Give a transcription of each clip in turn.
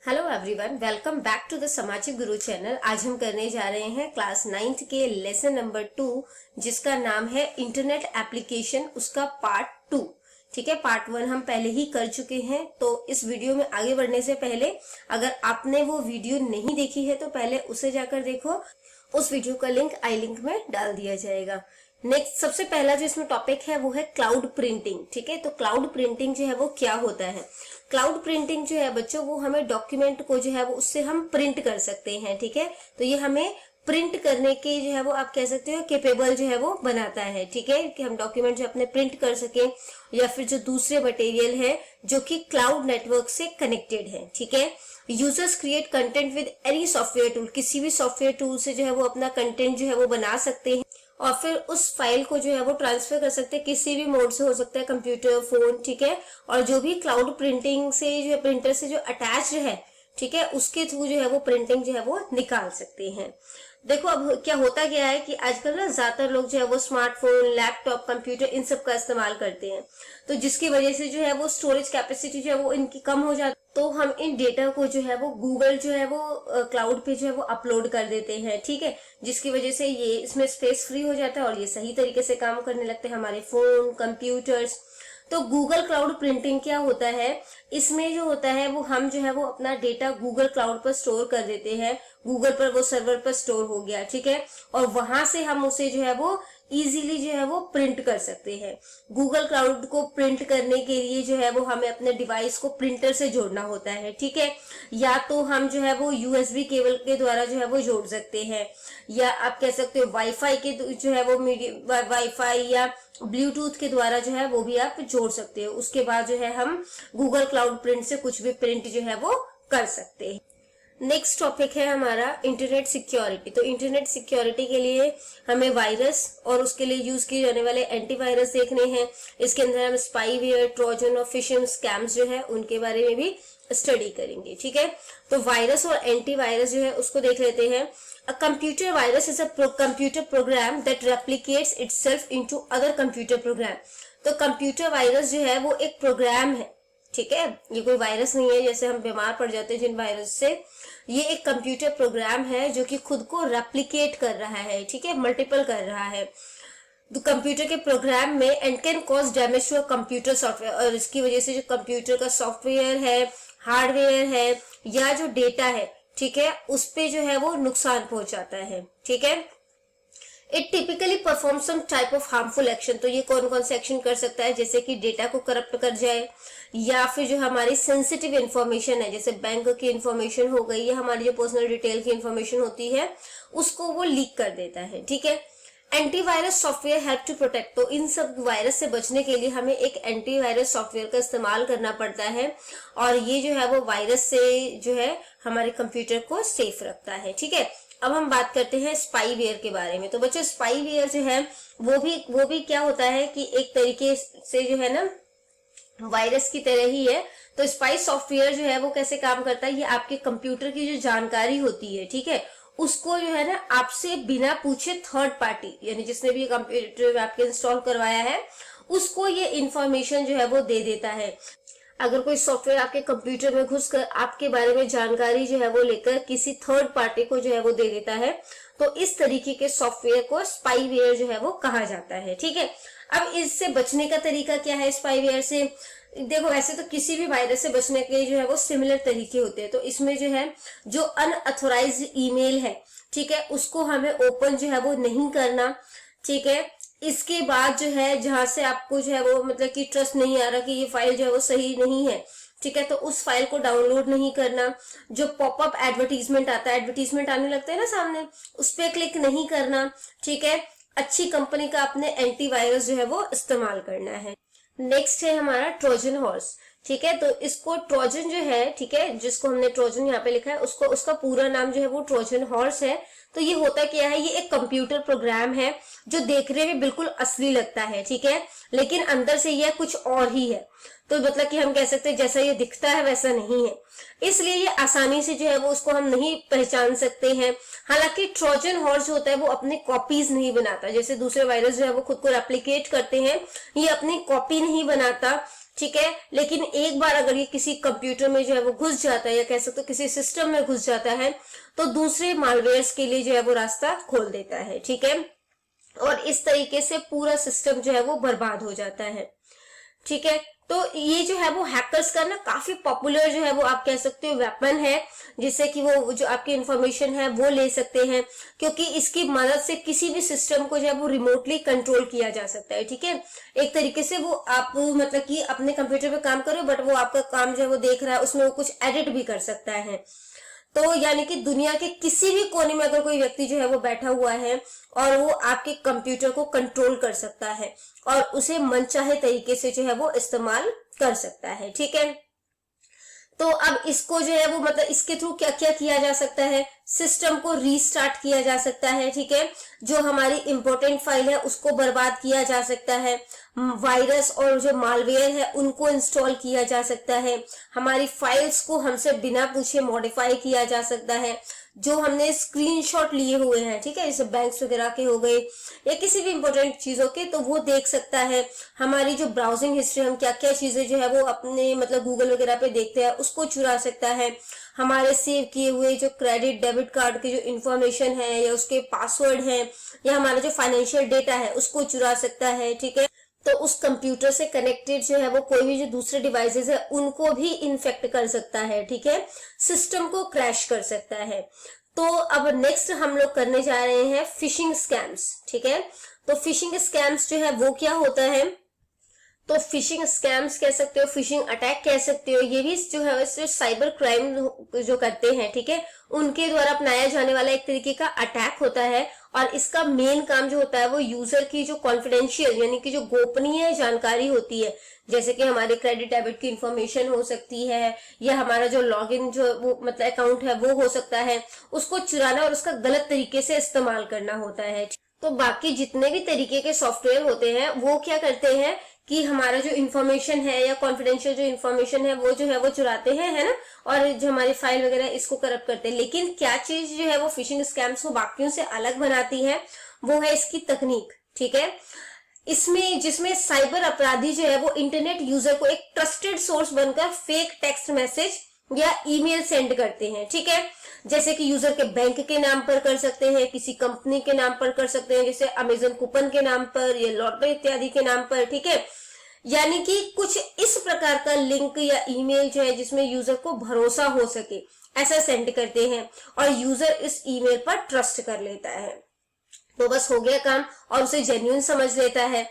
Hello everyone, welcome back to the Samajik Guru channel. आज हम करने जा रहे हैं क्लास 9th के लेसन नंबर 2, जिसका नाम है इंटरनेट एप्लीकेशन, उसका पार्ट 2। ठीक है, पार्ट 1 हम पहले ही कर चुके हैं। तो इस वीडियो में आगे बढ़ने से पहले अगर आपने वो वीडियो नहीं देखी है तो पहले उसे जाकर देखो। उस वीडियो का लिंक आई लिंक में डाल दिया जाएगा। नेक्स्ट, सबसे पहला जो इसमें टॉपिक है वो है क्लाउड प्रिंटिंग। ठीक है, तो क्लाउड प्रिंटिंग जो है वो क्या होता है। क्लाउड प्रिंटिंग जो है बच्चों, वो हमें डॉक्यूमेंट को जो है वो उससे हम प्रिंट कर सकते हैं। ठीक है, तो ये हमें प्रिंट करने के जो है वो आप कह सकते हो केपेबल जो है वो बनाता है। ठीक है, कि हम डॉक्यूमेंट जो अपने प्रिंट कर सके, या फिर जो दूसरे मटेरियल है जो कि क्लाउड नेटवर्क से कनेक्टेड है। ठीक है, users create content with any software tool, किसी भी सॉफ्टवेयर टूल से जो है वो अपना कंटेंट जो है वो बना सकते हैं और फिर उस फाइल को जो है वो ट्रांसफर कर सकते हैं। किसी भी मोड से हो सकता है, कंप्यूटर, फोन। ठीक है, और जो भी क्लाउड प्रिंटिंग से जो है प्रिंटर से जो अटैच है, ठीक है, उसके थ्रू जो है वो प्रिंटिंग जो है वो निकाल सकते हैं। देखो अब क्या होता क्या है कि आजकल ना ज्यादातर लोग जो है वो स्मार्टफोन, लैपटॉप, कंप्यूटर इन सब का इस्तेमाल करते हैं। तो जिसकी वजह से जो है वो स्टोरेज कैपेसिटी जो है वो इनकी कम हो जाती है। तो हम इन डेटा को जो है वो गूगल जो है वो क्लाउड पे जो है वो अपलोड कर देते हैं। ठीक है, जिसकी वजह से ये इसमें स्पेस फ्री हो जाता है और ये सही तरीके से काम करने लगते हैं हमारे फोन, कंप्यूटर्स। तो गूगल क्लाउड प्रिंटिंग क्या होता है, इसमें जो होता है वो हम जो है वो अपना डेटा गूगल क्लाउड पर स्टोर कर देते हैं। गूगल पर वो सर्वर पर स्टोर हो गया। ठीक है, और वहां से हम उसे जो है वो इजीली जो है वो प्रिंट कर सकते हैं। गूगल क्लाउड को प्रिंट करने के लिए जो है वो हमें अपने डिवाइस को प्रिंटर से जोड़ना होता है। ठीक है, या तो हम जो है वो यूएसबी केबल के द्वारा जो है वो जोड़ सकते हैं, या आप कह सकते हो वाईफाई के जो है वो वाईफाई या ब्लूटूथ के द्वारा जो है वो भी आप जोड़ सकते हो। उसके बाद जो है हम गूगल क्लाउड प्रिंट से कुछ भी प्रिंट जो है वो कर सकते हैं। नेक्स्ट टॉपिक है हमारा इंटरनेट सिक्योरिटी। तो इंटरनेट सिक्योरिटी के लिए हमें वायरस और उसके लिए यूज किए जाने वाले एंटीवायरस देखने हैं। इसके अंदर हम स्पाईवेयर, ट्रोजन और फिशिंग स्कैम्स जो है उनके बारे में भी स्टडी करेंगे। ठीक है, तो वायरस और एंटीवायरस जो है उसको देख लेते हैं। A computer virus is a computer program that replicates itself into other computer program। तो कंप्यूटर वायरस जो है वो एक प्रोग्राम है। ठीक है, ये कोई वायरस नहीं है जैसे हम बीमार पड़ जाते हैं जिन वायरस से। ये एक कंप्यूटर प्रोग्राम है जो कि खुद को रेप्लिकेट कर रहा है। ठीक है, मल्टीपल कर रहा है तो कंप्यूटर के प्रोग्राम में, and can cause damage to computer software. और इसकी वजह से जो कंप्यूटर का सॉफ्टवेयर है, हार्डवेयर है या जो डेटा है, ठीक है, उस पे जो है वो नुकसान पहुंचाता है। ठीक है, it typically perform some type of harmful action. तो ये कौन कौन से एक्शन कर सकता है, जैसे कि डेटा को करप्ट कर जाए, या फिर जो हमारी सेंसिटिव इंफॉर्मेशन है जैसे बैंक की इंफॉर्मेशन हो गई, या हमारी जो पर्सनल डिटेल की इंफॉर्मेशन होती है उसको वो लीक कर देता है। ठीक है, antivirus software help to protect. तो इन सब वायरस से बचने के लिए हमें एक एंटीवायरस सॉफ्टवेयर का इस्तेमाल करना पड़ता है, और ये जो है वो वायरस से जो है हमारे कंप्यूटर को सेफ रखता है। ठीक है, अब हम बात करते हैं स्पाईवेयर के बारे में। तो बच्चों, स्पाईवेयर जो है वो भी क्या होता है कि एक तरीके से जो है ना वायरस की तरह ही है। तो स्पाई सॉफ्टवेयर जो है वो कैसे काम करता है, ये आपके कंप्यूटर की जो जानकारी होती है, ठीक है, उसको जो है ना आपसे बिना पूछे थर्ड पार्टी, यानी जिसने भी कंप्यूटर आपके इंस्टॉल करवाया है, उसको ये इंफॉर्मेशन जो है वो दे देता है। अगर कोई सॉफ्टवेयर आपके कंप्यूटर में घुसकर आपके बारे में जानकारी जो है वो लेकर किसी थर्ड पार्टी को जो है वो दे देता है, तो इस तरीके के सॉफ्टवेयर को स्पाईवेयर जो है वो कहा जाता है। ठीक है, अब इससे बचने का तरीका क्या है स्पाईवेयर से। देखो, वैसे तो किसी भी वायरस से बचने के जो है वो सिमिलर तरीके होते हैं। तो इसमें जो है जो अनऑथोराइज्ड ईमेल है, ठीक है, उसको हमें ओपन जो है वो नहीं करना। ठीक है, इसके बाद जो है जहां से आपको जो है वो मतलब कि ट्रस्ट नहीं आ रहा कि ये फाइल जो है वो सही नहीं है, ठीक है, तो उस फाइल को डाउनलोड नहीं करना। जो पॉपअप एडवर्टीजमेंट आता है, एडवर्टीजमेंट आने लगता है ना सामने, उस पर क्लिक नहीं करना। ठीक है, अच्छी कंपनी का अपने एंटीवायरस जो है वो इस्तेमाल करना है। नेक्स्ट है हमारा ट्रोजन हॉर्स। ठीक है, तो इसको ट्रोजन जो है, ठीक है, जिसको हमने ट्रोजन यहाँ पे लिखा है, उसको उसका पूरा नाम जो है वो ट्रोजन हॉर्स है। तो ये होता क्या है, ये एक कंप्यूटर प्रोग्राम है जो देखने में बिल्कुल असली लगता है। ठीक है, लेकिन अंदर से यह कुछ और ही है। तो मतलब कि हम कह सकते हैं जैसा ये दिखता है वैसा नहीं है, इसलिए ये आसानी से जो है वो उसको हम नहीं पहचान सकते हैं। हालांकि ट्रोजन हॉर्स होता है वो अपने कॉपीज नहीं बनाता, जैसे दूसरे वायरस जो है वो खुद को रेप्लिकेट करते हैं, ये अपनी कॉपी नहीं बनाता। ठीक है। लेकिन एक बार अगर ये किसी कंप्यूटर में जो है वो घुस जाता है, या कह सकते हो किसी सिस्टम में घुस जाता है, तो दूसरे मालवेयर्स के लिए जो है वो रास्ता खोल देता है, ठीक है। और इस तरीके से पूरा सिस्टम जो है वो बर्बाद हो जाता है, ठीक है। तो ये जो है वो हैकर्स का ना काफी पॉपुलर जो है वो आप कह सकते हो वेपन है, जिससे कि वो जो आपकी इंफॉर्मेशन है वो ले सकते हैं, क्योंकि इसकी मदद से किसी भी सिस्टम को जो है वो रिमोटली कंट्रोल किया जा सकता है, ठीक है। एक तरीके से वो आप मतलब कि अपने कंप्यूटर पे काम करो, बट वो आपका काम जो है वो देख रहा है, उसमें वो कुछ एडिट भी कर सकता है। तो यानी कि दुनिया के किसी भी कोने में अगर कोई व्यक्ति जो है वो बैठा हुआ है और वो आपके कंप्यूटर को कंट्रोल कर सकता है और उसे मनचाहे तरीके से जो है वो इस्तेमाल कर सकता है, ठीक है। तो अब इसको जो है वो मतलब इसके थ्रू क्या क्या किया जा सकता है, सिस्टम को रीस्टार्ट किया जा सकता है, ठीक है। जो हमारी इंपॉर्टेंट फाइल है उसको बर्बाद किया जा सकता है, वायरस और जो मालवेयर है उनको इंस्टॉल किया जा सकता है, हमारी फाइल्स को हमसे बिना पूछे मॉडिफाई किया जा सकता है, जो हमने स्क्रीनशॉट लिए हुए हैं, ठीक है, जैसे बैंक्स वगैरह के हो गए या किसी भी इंपॉर्टेंट चीजों के, तो वो देख सकता है। हमारी जो ब्राउजिंग हिस्ट्री, हम क्या क्या चीजें जो है वो अपने मतलब गूगल वगैरह पे देखते हैं, उसको चुरा सकता है। हमारे सेव किए हुए जो क्रेडिट डेबिट कार्ड की जो इंफॉर्मेशन है या उसके पासवर्ड है या हमारा जो फाइनेंशियल डेटा है उसको चुरा सकता है, ठीक है। तो उस कंप्यूटर से कनेक्टेड जो है वो कोई भी जो दूसरे डिवाइसेस है उनको भी इन्फेक्ट कर सकता है, ठीक है, सिस्टम को क्रैश कर सकता है। तो अब नेक्स्ट हम लोग करने जा रहे हैं फिशिंग स्कैम्स, ठीक है। तो फिशिंग स्कैम्स जो है वो क्या होता है, तो फिशिंग स्कैम्स कह सकते हो, फिशिंग अटैक कह सकते हो, ये भी जो है साइबर क्राइम जो करते हैं, ठीक है, उनके द्वारा अपनाया जाने वाला एक तरीके का अटैक होता है। और इसका मेन काम जो होता है वो यूजर की जो कॉन्फिडेंशियल यानी कि जो गोपनीय जानकारी होती है, जैसे कि हमारे क्रेडिट डेबिट की इंफॉर्मेशन हो सकती है या हमारा जो लॉगिन जो वो मतलब अकाउंट है वो हो सकता है, उसको चुराना और उसका गलत तरीके से इस्तेमाल करना होता है। तो बाकी जितने भी तरीके के सॉफ्टवेयर होते हैं वो क्या करते हैं कि हमारा जो इन्फॉर्मेशन है या कॉन्फिडेंशियल जो इन्फॉर्मेशन है वो जो है वो चुराते हैं, है ना, और जो हमारी फाइल वगैरह इसको करप्ट करते हैं। लेकिन क्या चीज जो है वो फिशिंग स्कैम्स को बाकियों से अलग बनाती है, वो है इसकी तकनीक, ठीक है। इसमें जिसमें साइबर अपराधी जो है वो इंटरनेट यूजर को एक ट्रस्टेड सोर्स बनकर फेक टेक्स्ट मैसेज या ईमेल सेंड करते हैं, ठीक है। जैसे कि यूजर के बैंक के नाम पर कर सकते हैं, किसी कंपनी के नाम पर कर सकते हैं, जैसे अमेजन कूपन के नाम पर या लॉटरी इत्यादि के नाम पर, ठीक है। यानी कि कुछ इस प्रकार का लिंक या ईमेल जो है जिसमें यूजर को भरोसा हो सके, ऐसा सेंड करते हैं और यूजर इस ईमेल पर ट्रस्ट कर लेता है। तो बस हो गया काम और उसे जेन्युइन समझ लेता है।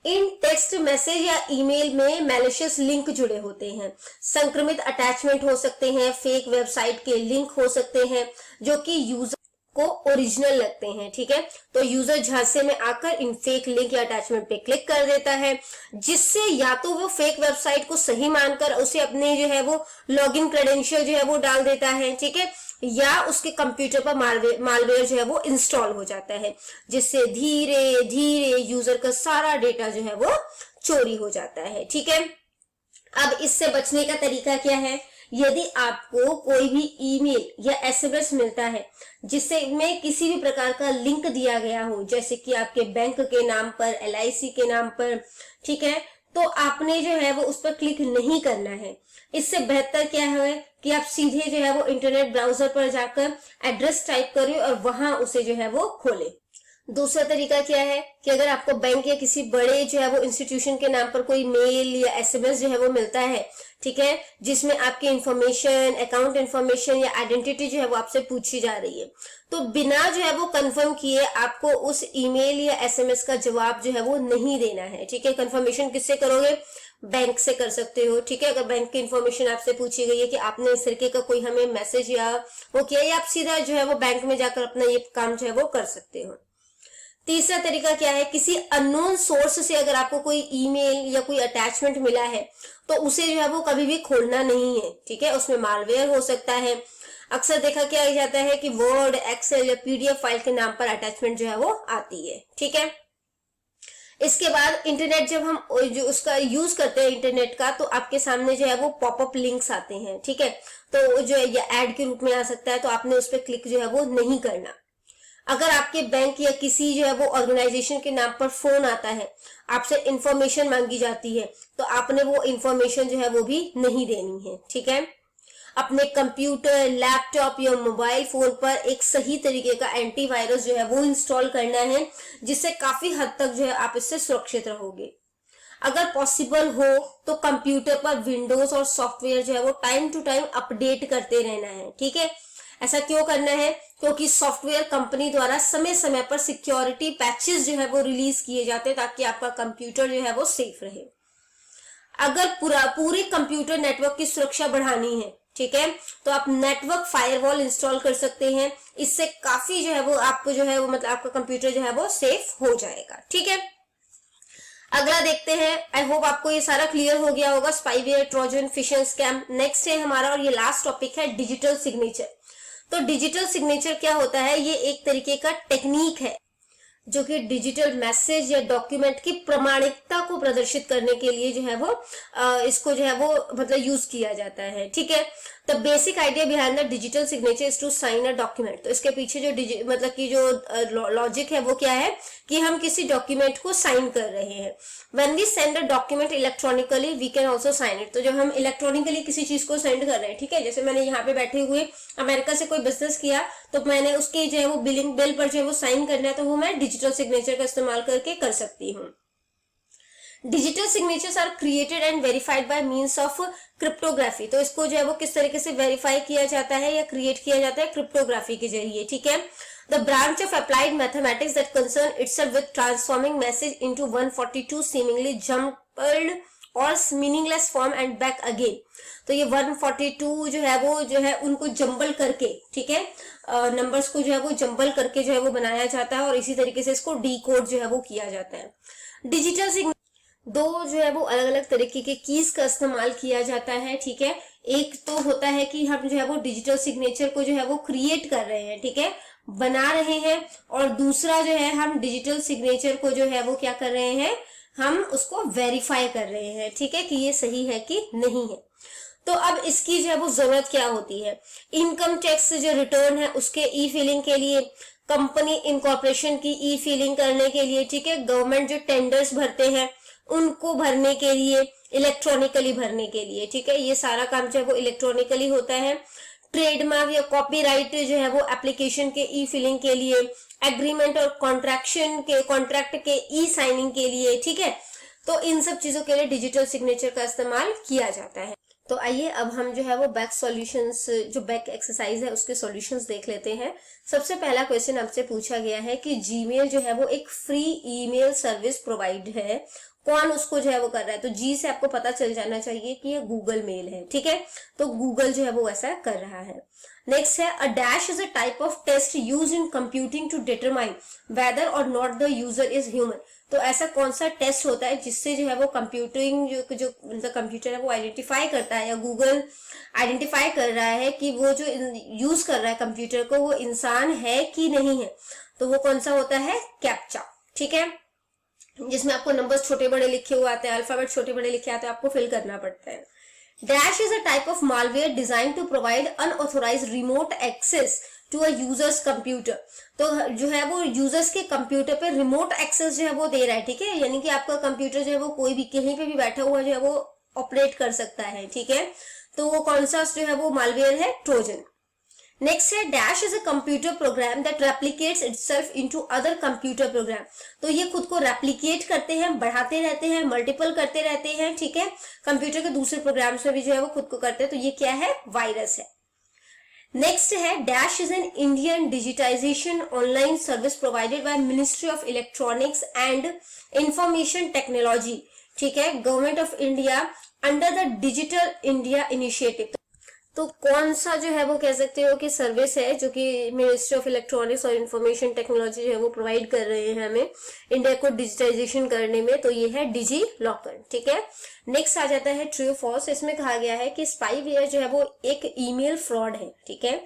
इन टेक्स्ट मैसेज या ईमेल में मैलिशियस लिंक जुड़े होते हैं, संक्रमित अटैचमेंट हो सकते हैं, फेक वेबसाइट के लिंक हो सकते हैं जो कि यूजर को ओरिजिनल लगते हैं, ठीक है। तो यूजर झांसे में आकर इन फेक लिंक या अटैचमेंट पे क्लिक कर देता है, जिससे या तो वो फेक वेबसाइट को सही मानकर उसे अपने जो है वो लॉगिन क्रेडेंशियल जो है वो डाल देता है, ठीक है, या उसके कंप्यूटर पर मालवेयर जो है वो इंस्टॉल हो जाता है, जिससे धीरे धीरे यूजर का सारा डेटा जो है वो चोरी हो जाता है, ठीक है। अब इससे बचने का तरीका क्या है, यदि आपको कोई भी ईमेल या एसएमएस मिलता है जिससे में किसी भी प्रकार का लिंक दिया गया हो, जैसे कि आपके बैंक के नाम पर, एलआईसी के नाम पर, ठीक है, तो आपने जो है वो उस पर क्लिक नहीं करना है। इससे बेहतर क्या है कि आप सीधे जो है वो इंटरनेट ब्राउजर पर जाकर एड्रेस टाइप करें और वहां उसे जो है वो खोलें। दूसरा तरीका क्या है कि अगर आपको बैंक या किसी बड़े जो है वो इंस्टीट्यूशन के नाम पर कोई मेल या एसएमएस जो है वो मिलता है, ठीक है, जिसमें आपकी इंफॉर्मेशन, अकाउंट इंफॉर्मेशन या आइडेंटिटी जो है वो आपसे पूछी जा रही है, तो बिना जो है वो कंफर्म किए आपको उस ईमेल या एसएमएस का जवाब जो है वो नहीं देना है, ठीक है। कंफर्मेशन किससे करोगे, बैंक से कर सकते हो, ठीक है। अगर बैंक की इंफॉर्मेशन आपसे पूछी गई है कि आपने इस तरीके का कोई हमें मैसेज या वो किया, या आप सीधा जो है वो बैंक में जाकर अपना ये काम जो है वो कर सकते हो। तीसरा तरीका क्या है, किसी अननोन सोर्स से अगर आपको कोई ईमेल या कोई अटैचमेंट मिला है तो उसे जो है वो कभी भी खोलना नहीं है, ठीक है, उसमें मालवेयर हो सकता है। अक्सर देखा क्या जाता है कि वर्ड, एक्सेल या पीडीएफ फाइल के नाम पर अटैचमेंट जो है वो आती है, ठीक है। इसके बाद इंटरनेट जब हम जो उसका यूज करते हैं इंटरनेट का, तो आपके सामने जो है वो पॉपअप लिंक्स आते हैं, ठीक है, तो जो है ये ऐड के रूप में आ सकता है, तो आपने उस पर क्लिक जो है वो नहीं करना। अगर आपके बैंक या किसी जो है वो ऑर्गेनाइजेशन के नाम पर फोन आता है, आपसे इंफॉर्मेशन मांगी जाती है, तो आपने वो इंफॉर्मेशन जो है वो भी नहीं देनी है, ठीक है। अपने कंप्यूटर, लैपटॉप या मोबाइल फोन पर एक सही तरीके का एंटीवायरस जो है वो इंस्टॉल करना है, जिससे काफी हद तक जो है आप इससे सुरक्षित रहोगे। अगर पॉसिबल हो तो कंप्यूटर पर विंडोज और सॉफ्टवेयर जो है वो टाइम टू टाइम अपडेट करते रहना है, ठीक है। ऐसा क्यों करना है? क्योंकि सॉफ्टवेयर कंपनी द्वारा समय समय पर सिक्योरिटी पैचेस जो है वो रिलीज किए जाते हैं, ताकि आपका कंप्यूटर जो है वो सेफ रहे। अगर पूरे कंप्यूटर नेटवर्क की सुरक्षा बढ़ानी है, ठीक है, तो आप नेटवर्क फायरवॉल इंस्टॉल कर सकते हैं। इससे काफी जो है वो आपको जो है वो मतलब आपका कंप्यूटर जो है वो सेफ हो जाएगा, ठीक है। अगला देखते हैं। आई होप आपको ये सारा क्लियर हो गया होगा, spyware, Trojan, fishing scam. Next है हमारा, और ये लास्ट टॉपिक है, डिजिटल सिग्नेचर। तो डिजिटल सिग्नेचर क्या होता है? ये एक तरीके का टेक्निक है जो कि डिजिटल मैसेज या डॉक्यूमेंट की प्रामाणिकता को प्रदर्शित करने के लिए जो है वो इसको जो है वो मतलब यूज किया जाता है, ठीक है। The basic idea behind the digital signature is to sign a document. तो इसके पीछे जो मतलब की जो लॉजिक है वो क्या है कि हम किसी डॉक्यूमेंट को साइन कर रहे हैं। When we send a document electronically we can also sign it. तो जब हम इलेक्ट्रॉनिकली किसी चीज को सेंड कर रहे हैं, ठीक है, जैसे मैंने यहाँ पे बैठे हुए अमेरिका से कोई बिजनेस किया, तो मैंने उसके जो है वो बिल पर जो है वो साइन करना है, तो वो मैं डिजिटल सिग्नेचर का इस्तेमाल करके कर सकती हूँ। Digital signatures are created and verified by means of cryptography. तो इसको जो है वो किस तरीके से वेरीफाई किया जाता है या क्रिएट किया जाता है? क्रिप्टोग्राफी के जरिए, ठीक है। The branch of applied mathematics that concern itself with transforming message into 142 seemingly jumbled or meaningless form and back again. तो ये 142 जो है उनको जंबल करके, ठीक है, नंबर्स को जो है वो जंबल करके जो है वो बनाया जाता है, और इसी तरीके से इसको डीकोड जो है वो किया जाता है। डिजिटल दो जो है वो अलग अलग तरीके के कीज का इस्तेमाल किया जाता है, ठीक है। एक तो होता है कि हम जो है वो डिजिटल सिग्नेचर को जो है वो क्रिएट कर रहे हैं, ठीक है, बना रहे हैं, और दूसरा जो है हम डिजिटल सिग्नेचर को जो है वो क्या कर रहे हैं, हम उसको वेरीफाई कर रहे हैं, ठीक है, कि ये सही है कि नहीं है। तो अब इसकी जो है वो जरूरत क्या होती है? इनकम टैक्स जो रिटर्न है उसके ई फिलिंग के लिए, कंपनी इनकॉर्पोरेशन की ई फिलिंग करने के लिए, ठीक है, गवर्नमेंट जो टेंडर्स भरते हैं उनको भरने के लिए, इलेक्ट्रॉनिकली भरने के लिए, ठीक है, ये सारा काम जो है वो इलेक्ट्रॉनिकली होता है। ट्रेडमार्क या कॉपीराइट जो है वो एप्लीकेशन के ई फिलिंग के लिए, एग्रीमेंट और कॉन्ट्रैक्ट के ई साइनिंग के लिए, ठीक है। तो इन सब चीजों के लिए डिजिटल सिग्नेचर का इस्तेमाल किया जाता है। तो आइए अब हम जो है वो बैक सॉल्यूशंस, जो बैक एक्सरसाइज है उसके सॉल्यूशंस देख लेते हैं। सबसे पहला क्वेश्चन आपसे पूछा गया है कि जीमेल जो है वो एक फ्री ईमेल सर्विस प्रोवाइड है, कौन उसको जो है वो कर रहा है? तो जी से आपको पता चल जाना चाहिए कि ये गूगल मेल है, ठीक है, तो गूगल जो है वो ऐसा कर रहा है। नेक्स्ट है, a dash is a type of test used in computing to determine whether or not the user is human. तो ऐसा कौन सा टेस्ट होता है जिससे जो है वो कंप्यूटिंग जो मतलब कंप्यूटर है वो आइडेंटिफाई करता है, या गूगल आइडेंटिफाई कर रहा है कि वो जो यूज कर रहा है कंप्यूटर को वो इंसान है कि नहीं है? तो वो कौन सा होता है? कैप्चा, ठीक है, जिसमें आपको नंबर्स छोटे बड़े लिखे हुए आते हैं, अल्फाबेट छोटे बड़े लिखे आते हैं, आपको फिल करना पड़ता है। Dash is a type of malware design to provide unauthorised remote access to a user's computer. तो जो है वो यूजर्स के कंप्यूटर पे रिमोट एक्सेस जो है वो दे रहा है, ठीक है, यानी कि आपका कंप्यूटर जो है वो कोई भी कहीं पे भी बैठा हुआ जो है वो ऑपरेट कर सकता है, ठीक है। तो वो कौन सा जो है वो मालवेयर है? ट्रोजन। नेक्स्ट है, dash is a computer program that replicates itself into other computer program. तो ये खुद को रेप्लिकेट करते हैं, बढ़ाते रहते हैं, मल्टीपल करते रहते हैं, ठीक है, कंप्यूटर के दूसरे प्रोग्राम्स में भी जो है वो खुद को करते हैं। तो ये क्या है? वायरस है। नेक्स्ट है, dash is an Indian digitisation online service provided by ministry of electronics and information technology, ठीक है, government of India under the digital India initiative. तो कौन सा जो है वो कह सकते हो कि सर्विस है जो कि मिनिस्ट्री ऑफ इलेक्ट्रॉनिक्स और इंफॉर्मेशन टेक्नोलॉजी जो है वो प्रोवाइड कर रहे हैं हमें इंडिया को डिजिटाइजेशन करने में? तो ये है डिजी लॉकर, ठीक है। नेक्स्ट आ जाता है ट्रू फॉल्स। इसमें कहा गया है कि स्पाईवेयर जो है वो एक ईमेल फ्रॉड है, ठीक है,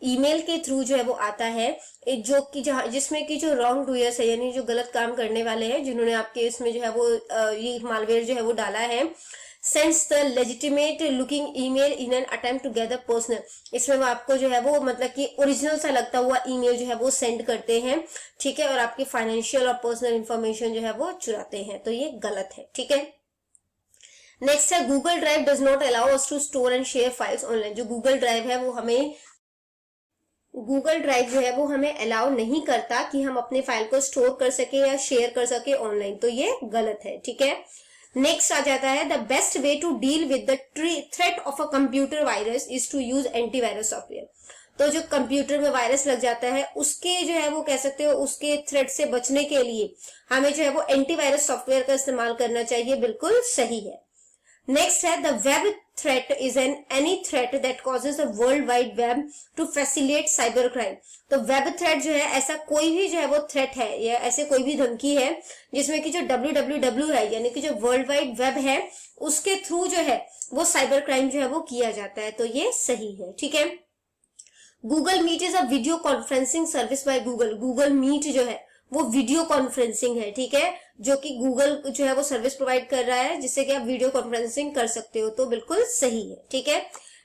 ईमेल के थ्रू जो है वो आता है, जो कि जिसमें कि जो रॉन्ग डूयर्स है, यानी जो गलत काम करने वाले हैं, जिन्होंने आपके इसमें जो है वो ये मालवेयर जो है वो डाला है, sends the legitimate looking email in an attempt to get the personal, इसमें वो आपको जो है वो मतलब कि ओरिजिनल सा लगता हुआ ईमेल जो है वो सेंड करते हैं, ठीक है, और आपकी फाइनेंशियल और पर्सनल इंफॉर्मेशन जो है वो चुराते हैं, तो ये गलत है, ठीक है। नेक्स्ट है Google Drive does not allow us to store and share files online. जो गूगल ड्राइव है वो हमें अलाउ नहीं करता कि हम अपने फाइल को स्टोर कर सके या शेयर कर सके ऑनलाइन, तो ये गलत है, ठीक है। नेक्स्ट आ जाता है the best way to deal with the threat of a computer virus is to use antivirus software. तो जो कंप्यूटर में वायरस लग जाता है उसके जो है वो कह सकते हो उसके थ्रेट से बचने के लिए हमें जो है वो एंटीवायरस सॉफ्टवेयर का इस्तेमाल करना चाहिए, बिल्कुल सही है। नेक्स्ट है the web threat is an any threat that causes the world wide web two facilitate cyber crime. तो वेब थ्रेट जो है ऐसा कोई भी जो है वो थ्रेट है या ऐसे कोई भी धमकी है जिसमें कि जो www है यानी कि जो वर्ल्ड वाइड वेब है उसके थ्रू जो है वो साइबर क्राइम जो है वो किया जाता है, तो ये सही है, ठीक है। Google Meet is a video conferencing service by Google. Google Meet जो है वो वीडियो कॉन्फ्रेंसिंग है, ठीक है, जो कि गूगल जो है वो सर्विस प्रोवाइड कर रहा है जिससे कि आप वीडियो कॉन्फ्रेंसिंग कर सकते हो, तो बिल्कुल सही है, ठीक है।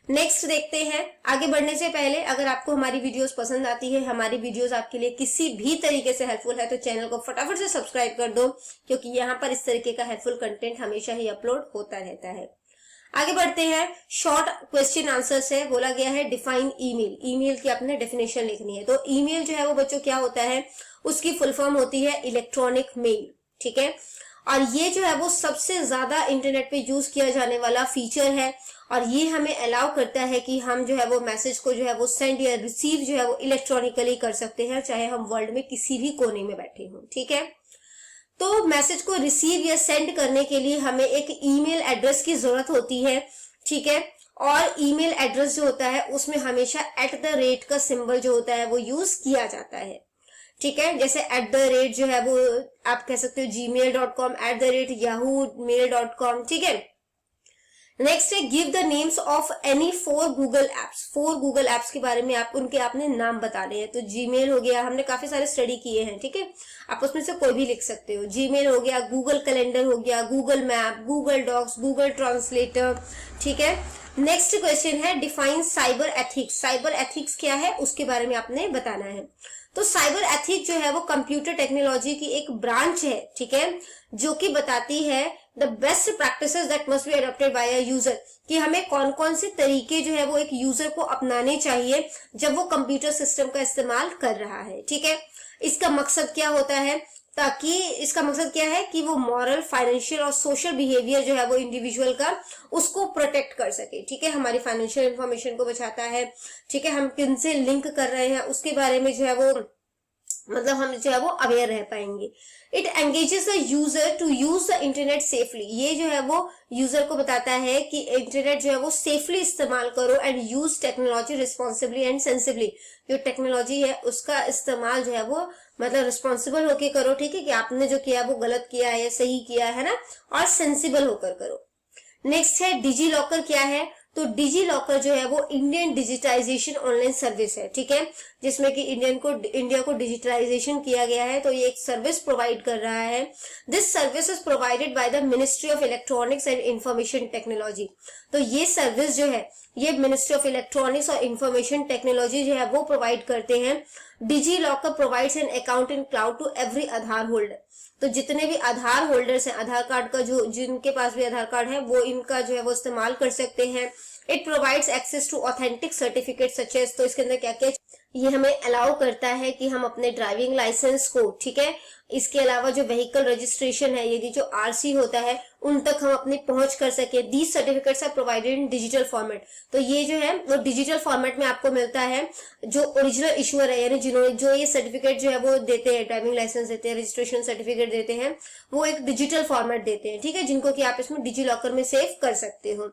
नेक्स्ट देखते हैं। आगे बढ़ने से पहले अगर आपको हमारी वीडियोस पसंद आती है, हमारी वीडियोस आपके लिए किसी भी तरीके से हेल्पफुल है, तो चैनल को फटाफट से सब्सक्राइब कर दो, क्योंकि यहाँ पर इस तरीके का हेल्पफुल कंटेंट हमेशा ही अपलोड होता रहता है। आगे बढ़ते हैं। शॉर्ट क्वेश्चन आंसर से बोला गया है डिफाइन ईमेल। ईमेल की आपने डेफिनेशन लिखनी है। तो ईमेल जो है वो बच्चों क्या होता है, उसकी फुल फॉर्म होती है इलेक्ट्रॉनिक मेल, ठीक है। और ये जो है वो सबसे ज्यादा इंटरनेट पे यूज किया जाने वाला फीचर है और ये हमें अलाउ करता है कि हम जो है वो मैसेज को जो है वो सेंड या रिसीव जो है वो इलेक्ट्रॉनिकली कर सकते हैं, चाहे हम वर्ल्ड में किसी भी कोने में बैठे हों, ठीक है। तो मैसेज को रिसीव या सेंड करने के लिए हमें एक ईमेल एड्रेस की जरूरत होती है, ठीक है। और ईमेल एड्रेस जो होता है उसमें हमेशा @ का सिंबल जो होता है वो यूज किया जाता है, ठीक है। जैसे @ जो है वो आप कह सकते हो gmail.com, @yahoomail.com, ठीक है। नेक्स्ट है give the names of any 4 Google apps. 4 Google apps के बारे में आपने नाम बताने हैं। तो जीमेल हो गया, हमने काफी सारे स्टडी किए हैं, ठीक है, आप उसमें से कोई भी लिख सकते हो। जीमेल हो गया, गूगल कैलेंडर हो गया, Google map, Google docs, Google translator, ठीक है। नेक्स्ट क्वेश्चन है define cyber ethics. Cyber ethics क्या है उसके बारे में आपने बताना है। तो साइबर एथिक्स जो है वो कंप्यूटर टेक्नोलॉजी की एक ब्रांच है, ठीक है, जो कि बताती है the best practices that must be adopted by a user, कि हमें कौन कौन से तरीके जो है वो एक यूजर को अपनाने चाहिए जब वो कंप्यूटर सिस्टम का इस्तेमाल कर रहा है, ठीक है। इसका मकसद क्या होता है, इसका मकसद क्या है कि वो मॉरल, फाइनेंशियल और सोशल बिहेवियर जो है वो इंडिविजुअल का उसको प्रोटेक्ट कर सके, ठीक है। हमारी फाइनेंशियल इंफॉर्मेशन को बचाता है, ठीक है, हम किन से लिंक कर रहे हैं उसके बारे में जो है वो मतलब हम जो है वो अवेयर रह पाएंगे। It engages the user to use the internet safely. ये जो है वो यूजर को बताता है कि इंटरनेट जो है वो सेफली इस्तेमाल करो and use technology responsibly and sensibly. जो टेक्नोलॉजी है उसका इस्तेमाल जो है वो मतलब रिस्पॉन्सिबल होके करो, ठीक है, कि आपने जो किया वो गलत किया है या सही किया है ना, और सेंसिबल होकर करो। नेक्स्ट है डिजी लॉकर क्या है। तो डिजी लॉकर जो है वो इंडियन डिजिटाइजेशन ऑनलाइन सर्विस है, ठीक है, जिसमें कि इंडिया को डिजिटलाइजेशन किया गया है। तो ये एक सर्विस प्रोवाइड कर रहा है। This service is provided by the ministry of electronics and information technology. तो ये सर्विस जो है ये मिनिस्ट्री ऑफ इलेक्ट्रॉनिक्स और इंफॉर्मेशन टेक्नोलॉजी जो है वो प्रोवाइड करते हैं। DigiLocker provides an account in cloud to every Aadhaar holder. तो जितने भी आधार होल्डर्स हैं, आधार कार्ड का जो जिनके पास भी आधार कार्ड है वो इनका जो है वो इस्तेमाल कर सकते हैं। It provides access to authentic certificate such as, तो इसके अंदर क्या क्या ये हमें अलाउ करता है कि हम अपने ड्राइविंग लाइसेंस को, ठीक है, इसके अलावा जो व्हीकल रजिस्ट्रेशन है, ये जो आरसी होता है उन तक हम अपनी पहुंच कर सके। These certificates are provided in digital format. तो ये जो है वो डिजिटल फॉर्मेट में आपको मिलता है। जो ओरिजिनल इशूअर है यानी जिन्होंने जो ये सर्टिफिकेट जो है वो देते हैं, ड्राइविंग लाइसेंस देते हैं, रजिस्ट्रेशन सर्टिफिकेट देते हैं, वो एक डिजिटल फॉर्मेट देते हैं, ठीक है, जिनको कि आप इसमें डिजी लॉकर में सेव कर सकते हो।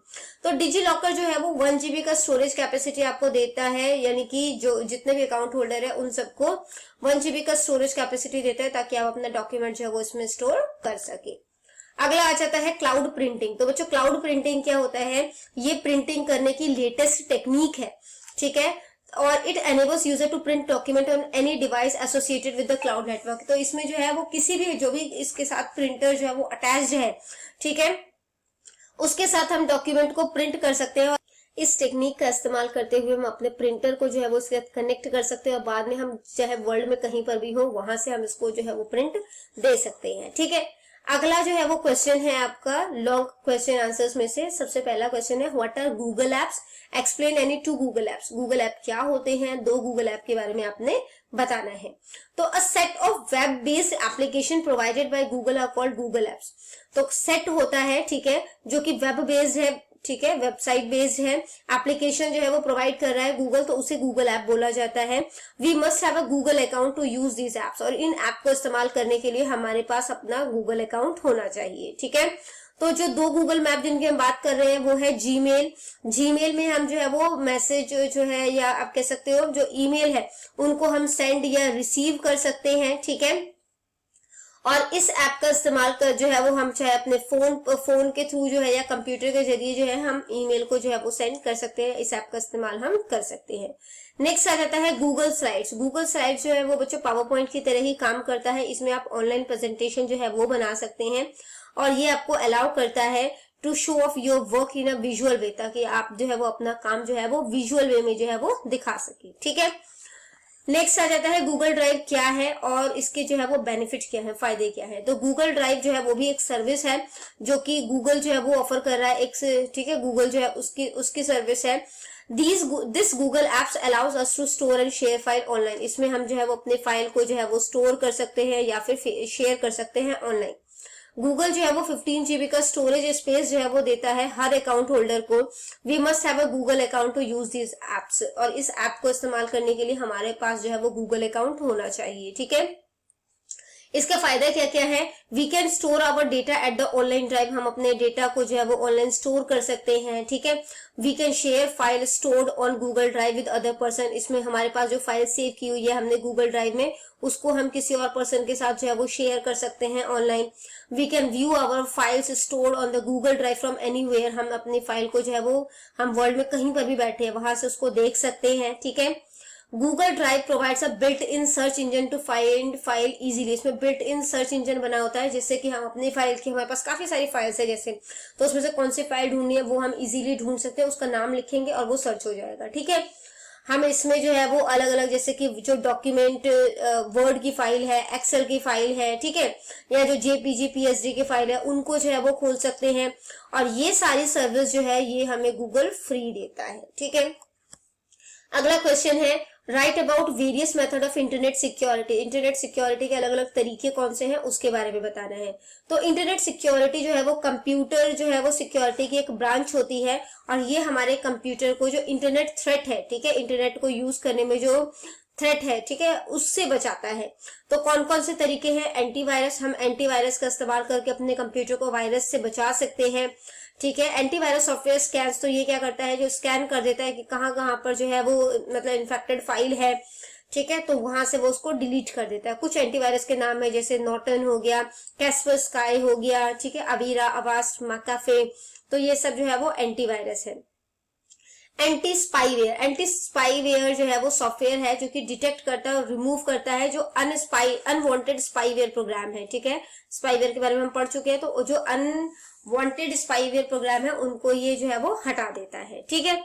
तो डिजी लॉकर जो है वो 1 GB का स्टोरेज कैपेसिटी आपको देता है, यानी कि जो जितने भी अकाउंट होल्डर है उन सबको 1 GB का स्टोरेज कैपेसिटी देता है ताकि आप अपना डॉक्यूमेंट जो है वो इसमें स्टोर कर सके। अगला आ जाता है क्लाउड प्रिंटिंग। तो बच्चों क्लाउड प्रिंटिंग क्या होता है, ये प्रिंटिंग करने की लेटेस्ट टेक्निक है, ठीक है, और it enables user to print document on any device associated with the cloud network. तो इसमें जो है वो किसी भी जो भी इसके साथ प्रिंटर जो है वो अटैच्ड है, ठीक है, उसके साथ हम डॉक्यूमेंट को प्रिंट कर सकते हैं। इस टेक्निक का इस्तेमाल करते हुए हम अपने प्रिंटर को जो है वो उसके साथ कनेक्ट कर सकते हैं और बाद में हम चाहे वर्ल्ड में कहीं पर भी हो वहां से हम इसको जो है वो प्रिंट दे सकते हैं। ठीक है, अगला जो है वो क्वेश्चन है आपका लॉन्ग क्वेश्चन आंसर्स में से। सबसे पहला क्वेश्चन है what are Google apps, explain any 2 Google apps. Google app क्या होते हैं, 2 गूगल ऐप के बारे में आपने बताना है। तो a set of web based application provided by Google are called Google apps. तो सेट होता है, ठीक है, जो कि वेब बेस्ड है, ठीक है, वेबसाइट बेस्ड है, एप्लीकेशन जो है वो प्रोवाइड कर रहा है गूगल, तो उसे गूगल ऐप बोला जाता है। We must have a Google account to use these apps, और इन ऐप को इस्तेमाल करने के लिए हमारे पास अपना गूगल अकाउंट होना चाहिए। ठीक है, तो जो 2 गूगल मैप जिनकी हम बात कर रहे हैं वो है जीमेल। जीमेल में हम जो है वो मैसेज जो है, या आप कह सकते हो जो ईमेल है, उनको हम सेंड या रिसीव कर सकते हैं। ठीक है, और इस ऐप का इस्तेमाल कर जो है वो हम चाहे अपने फोन के थ्रू जो है या कंप्यूटर के जरिए जो है हम ईमेल को जो है वो सेंड कर सकते हैं। इस ऐप का इस्तेमाल हम कर सकते हैं। नेक्स्ट आ जाता है गूगल स्लाइड्स। गूगल स्लाइड्स जो है वो बच्चों पावर पॉइंट की तरह ही काम करता है। इसमें आप ऑनलाइन प्रेजेंटेशन जो है वो बना सकते हैं और ये आपको अलाउ करता है to show off your work in a visual way, ताकि आप जो है वो अपना काम जो है वो विजुअल वे में जो है वो दिखा सके। ठीक है, नेक्स्ट आ जाता है गूगल ड्राइव क्या है और इसके जो है वो बेनिफिट क्या है, फायदे क्या है। तो गूगल ड्राइव जो है वो भी एक सर्विस है जो कि गूगल जो है वो ऑफर कर रहा है एक, ठीक है, गूगल जो है उसकी सर्विस है। This Google apps allows us to store and share file online. इसमें हम जो है वो अपने फाइल को जो है वो स्टोर कर सकते हैं या फिर शेयर कर सकते हैं ऑनलाइन। गूगल जो है वो 15 GB का स्टोरेज स्पेस जो है वो देता है हर अकाउंट होल्डर को। We must have a Google account to use this apps, और इस ऐप को इस्तेमाल करने के लिए हमारे पास जो है वो गूगल अकाउंट होना चाहिए। ठीक है, इसका फायदा क्या क्या है। We can store our data at the online drive. हम अपने डेटा को जो है वो ऑनलाइन स्टोर कर सकते हैं। ठीक है, we can share file stored on Google Drive with other person. इसमें हमारे पास जो फाइल सेव की हुई है हमने गूगल ड्राइव में, उसको हम किसी और पर्सन के साथ जो है वो शेयर कर सकते हैं online. We can view our files stored on the Google Drive from anywhere. हम अपनी फाइल को जो है वो हम वर्ल्ड में कहीं पर भी बैठे हैं वहां से उसको देख सकते हैं। ठीक है, Google Drive provides a built in search engine to find file easily. इसमें बिल्ट इन सर्च इंजन बना होता है जिससे कि हम अपनी फाइल की, हमारे पास काफी सारी फाइल्स है जैसे, तो उसमें से कौन सी फाइल ढूंढनी है वो हम इजीली ढूंढ सकते हैं। उसका नाम लिखेंगे और वो सर्च हो जाएगा। ठीक है, हम इसमें जो है वो अलग अलग, जैसे कि जो डॉक्यूमेंट वर्ड की फाइल है, एक्सेल की फाइल है, ठीक है, या जो जेपीजी पीएसडी की फाइल है, उनको जो है वो खोल सकते हैं। और ये सारी सर्विस जो है ये हमें गूगल फ्री देता है। ठीक है, अगला क्वेश्चन है right about various method of internet security. Internet security के अलग अलग तरीके कौन से हैं उसके बारे में बताना है। तो इंटरनेट सिक्योरिटी जो है वो कंप्यूटर जो है वो सिक्योरिटी की एक ब्रांच होती है, और ये हमारे कंप्यूटर को जो इंटरनेट थ्रेट है, ठीक है, इंटरनेट को यूज करने में जो थ्रेट है, ठीक है, उससे बचाता है। तो कौन कौन से तरीके हैं। एंटीवायरस, हम एंटीवायरस का इस्तेमाल करके अपने कंप्यूटर को वायरस से बचा सकते हैं। ठीक है, एंटीवायरस सॉफ्टवेयर स्कैन, तो ये क्या करता है, जो स्कैन कर देता है कि कहाँ कहाँ पर जो है वो मतलब इन्फेक्टेड फाइल है, ठीक है, तो वहां से वो उसको डिलीट कर देता है। कुछ एंटीवायरस के नाम है जैसे नॉर्टन हो गया, कैस्परस्काई हो गया, ठीक है, अवीरा, अवास्ट, मैकाफे, तो ये सब जो है वो एंटीवायरस है। एंटी स्पाईवेयर, एंटी स्पाईवेयर जो है वो सॉफ्टवेयर है जो कि डिटेक्ट करता है और रिमूव करता है जो अनवांटेड स्पाईवेयर प्रोग्राम है। ठीक है, स्पाईवेयर के बारे में हम पढ़ चुके हैं, तो जो अनवांटेड स्पाईवेयर प्रोग्राम है उनको ये जो है वो हटा देता है। ठीक है,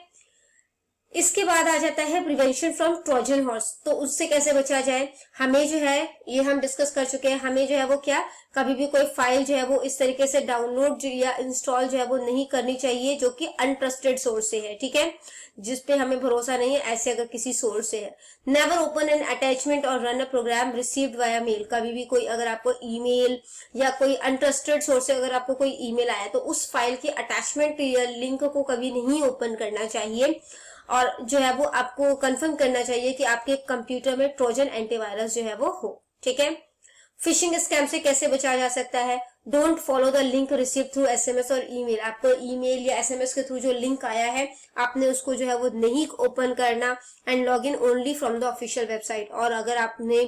इसके बाद आ जाता है प्रिवेंशन फ्रॉम ट्रोजन हॉर्स। तो उससे कैसे बचा जाए, हमें जो है ये हम डिस्कस कर चुके हैं, हमें जो है वो क्या, कभी भी कोई फाइल जो है वो इस तरीके से डाउनलोड या इंस्टॉल जो है वो नहीं करनी चाहिए जो कि अनट्रस्टेड सोर्स से है। ठीक है, जिसपे हमें भरोसा नहीं है, ऐसे अगर किसी सोर्स से है। Never open an attachment or run a program received via mail. कभी भी कोई अगर आपको ईमेल या कोई अनट्रस्टेड सोर्स से अगर आपको कोई ईमेल आया तो उस फाइल की अटैचमेंट या लिंक को कभी नहीं ओपन करना चाहिए, और जो है वो आपको कंफर्म करना चाहिए कि आपके कंप्यूटर में ट्रोजन एंटीवायरस जो है वो हो। ठीक है, फिशिंग स्कैम से कैसे बचा जा सकता है। Don't follow the link receive through SMS और ईमेल। आपको ईमेल या एसएमएस के थ्रू जो लिंक आया है आपने उसको जो है वो नहीं ओपन करना। And log in only from the official website. और अगर आपने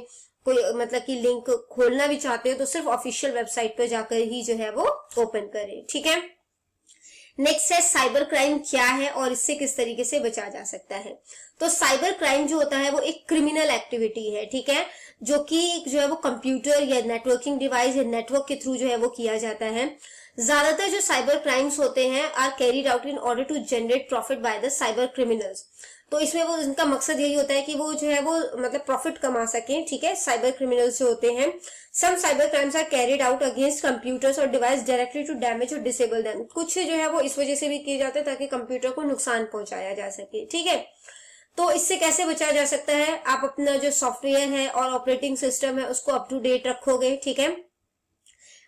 कोई मतलब कि लिंक खोलना भी चाहते हो तो सिर्फ ऑफिशियल वेबसाइट पर जाकर ही जो है वो ओपन करें। ठीक है, नेक्स्ट है साइबर क्राइम क्या है और इससे किस तरीके से बचा जा सकता है। तो साइबर क्राइम जो होता है वो एक क्रिमिनल एक्टिविटी है। ठीक है, जो कि जो है वो कंप्यूटर या नेटवर्किंग डिवाइस या नेटवर्क के थ्रू जो है वो किया जाता है। ज्यादातर जो साइबर क्राइम्स होते हैं are carried out in order to generate profit by the cyber criminals. तो इसमें वो इनका मकसद यही होता है कि वो जो है वो मतलब प्रॉफिट कमा सकें, ठीक है, साइबर क्रिमिनल्स जो होते हैं। Some cyber crimes are carried out against computers or devices directly to damage or disable them. कुछ जो है वो इस वजह से भी किए जाते हैं ताकि कंप्यूटर को नुकसान पहुंचाया जा सके, ठीक है। तो इससे कैसे बचा जा सकता है, आप अपना जो सॉफ्टवेयर है और ऑपरेटिंग सिस्टम है उसको अप टू डेट रखोगे, ठीक है,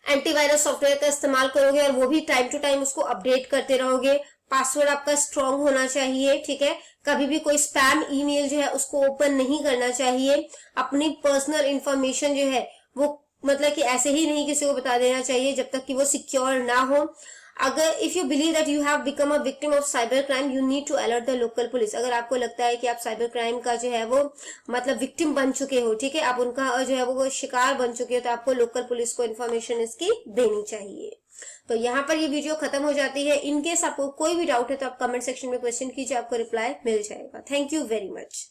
एंटीवायरस सॉफ्टवेयर का इस्तेमाल करोगे और वो भी टाइम टू टाइम उसको अपडेट करते रहोगे। पासवर्ड आपका स्ट्रांग होना चाहिए, ठीक है, कभी भी कोई स्पैम ईमेल जो है उसको ओपन नहीं करना चाहिए। अपनी पर्सनल इंफॉर्मेशन जो है वो मतलब कि ऐसे ही नहीं किसी को बता देना चाहिए जब तक कि वो सिक्योर ना हो। अगर if you believe that you have become a victim of cyber crime you need to alert the local police. अगर आपको लगता है कि आप साइबर क्राइम का जो है वो मतलब विक्टिम बन चुके हो, ठीक है, आप उनका जो है वो शिकार बन चुके हो, तो आपको लोकल पुलिस को इन्फॉर्मेशन इसकी देनी चाहिए। तो यहाँ पर ये वीडियो खत्म हो जाती है। इनकेस आपको कोई भी डाउट है तो आप कमेंट सेक्शन में क्वेश्चन कीजिए, आपको रिप्लाई मिल जाएगा। Thank you very much.